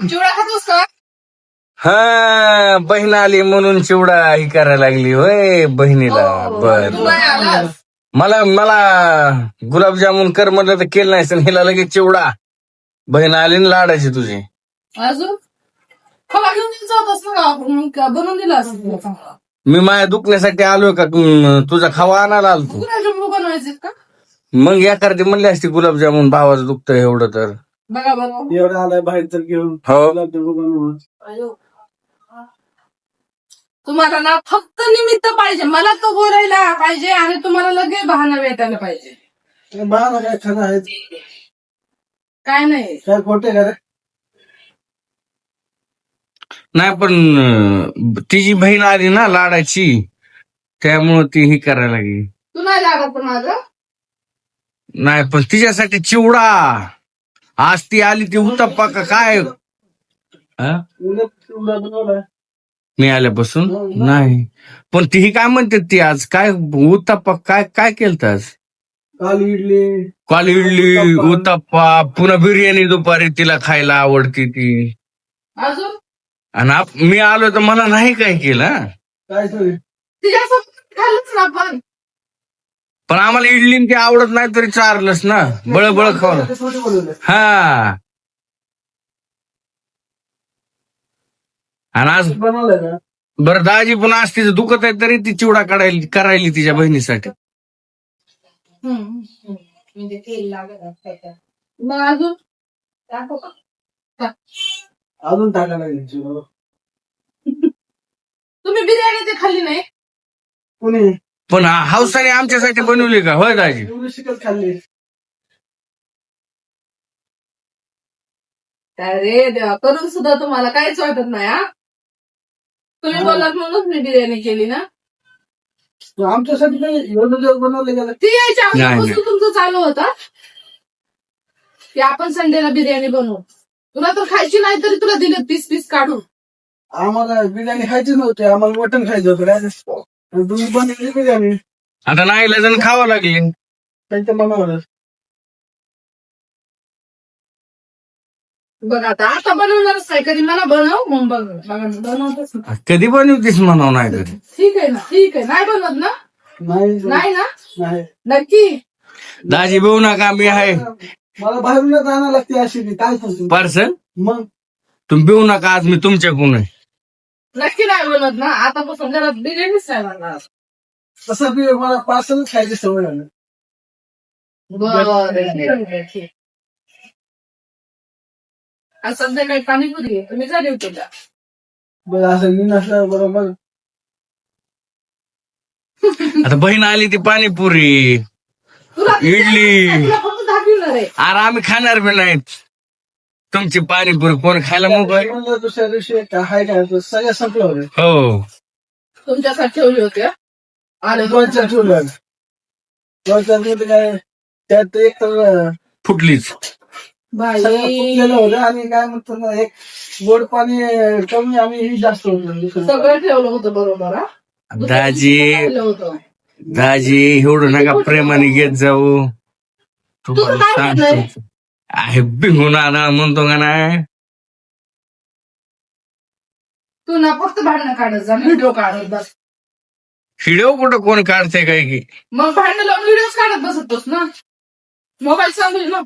चिवडा खातोस का? हा बहीण आली म्हणून चिवडा ही करायला लागली होय बहिणीला. बर तू काय आलास? मला मला गुलाबजामुन कर म्हटलं तर केलं नाही सण हिला लगेच चिवडा. बहीण आली ना लाडाची तुझी. अजून खवा घेऊन दिला होतास ना गावाकडून, मग बनवून दिला असं तुला चांगला. मी माझ्या दुखण्यासाठी आलोय का तुझा खावा आणायला आलतो. गुलाबजामुन बनवायचे का? मग एखादी म्हणली असती गुलाबजामुन भावाचं दुखतं एवढं तर. बघा बघा. एवढं आलाय बाहेर तर घेऊन हो अयो. तुम्हाला ना फक्त निमित्त पाहिजे, मला तो बोलायला पाहिजे आणि तुम्हाला लगेच बहाणा भेटायला पाहिजे. बाळाला काय खाणं आहे काय नाही. काय खोटे का रे? नाही पण तिची बहीण आली ना लाडाची त्यामुळं ती ही करायला लागली. तू नाही लागत पण माझं. नाही पण तिच्यासाठी चिवडा. आज ती आली ती उत्तप्पा का काय हा? उलट चिवडा बनवलाय. मी आल्यापासून नाही पण ती काय म्हणते ती आज काय उत्तप्पा काय काय केलं आज. काल इडली काल इडली उत्तप्पा पुन्हा बिर्याणी दुपारी तिला खायला आवडती ती. अजून आणि मी आलो तर मला नाही काय केलं हा. काय सगळे तिच्यासोबत खाल्लंच ना आपण. पण आम्हाला इडली न ते आवडत नाही तरी चारलंच ना बळ खावलं. छोटे बनवले. हा आणि आज बनवलंय ना. बरं दाजी पण आज तिचं दुखत आहे तरी ती चिवडा करायली तिच्या बहिणीसाठी. म्हणजे तेल लागत. मग अजून टाकू का? अजून टाकायला लागेल चिवडा. तुम्ही बिर्याणी ते खाल्ली नाही? कोणी पण हौसाने आमच्यासाठी बनवली का होय दाजी. एवढी शिकत खाल्ली. अरे देवा, करून सुद्धा तुम्हाला काहीच वाटत नाही. हा तुम्ही बोललात म्हणूनच मी बिर्याणी केली ना. आमच्यासाठी नाही एवढं जेवण बनवलं गेलं. ती यायच्या नाही, अगोदरपासून तुमचं चालू होता की आपण संडेला बिर्याणी बनवू. तुला तर खायची नाही तरी तुला दिलं पीस काढून. आम्हाला बिर्याणी खायची नव्हती, आम्हाला मटण खायचं होतं काय. तुम्ही बनवली बिर्याणी आता नाही जण खावं लागली. त्यांच्या मनावर. बघ आता बनवणारच काय कधी मला बनव मग बनवतच ना. कधी बनवतीस म्हणावं नाही कधी. ठीक आहे ना, ठीक आहे. नाही बनवत ना. नाही नाही ना, नाही. नक्की. दाजी बेऊ नका मी आहे मला बाहेरूनच आणायला लागते अशी ती. काय सांगतो पार्सल. मग तुम्ही बेऊ नका आज मी तुमच्याकडून आहे. नक्की नाही बनवत ना. आतापासून घरात बिर्याणीच नाही बनणार. तसं बी मला पार्सलच खायची सवय आहे. बरं ठीक. आज संध्याकाळी पाणीपुरी आहे, तुम्ही झाली होती का? बरं असं मी नसलं बरोबर. आता बहीण आली ती पाणीपुरी तुला इडली. तुला फक्त दाखवणार आहे. अरे आम्ही खाणार बी नाहीत तुमची पाणीपुरी. कोण खायला मोकळ. म्हणलं दुसऱ्या दिवशी काय हाय काय तर सगळं संपलं होतं. हो तुमच्यासाठी ठेवली होती. आणि दोन चार ठेवलं. दोन चार मध्ये काय त्यात एक तर फुटलीच. सगळं फुटलेलं होतं आणि काय म्हणतो ना एक गोड पाणी कमी आम्ही जास्त होतं. सगळं ठेवलं होतं बरोबर. हा दाजी ठेवलं होतं. दाजी एवढं नका प्रेमाने घेत जाऊ. तुम्हाला तुझं काय सांगतो आहे बिघून आणा म्हणतो का नाही. तू ना फक्त भांडणं काढत जा, व्हिडिओ काढत बस. व्हिडिओ कुठं कोण काढते काय की. मग भांडण लावून व्हिडिओ काढत बसतोस ना. मोबाईल सांगू ना.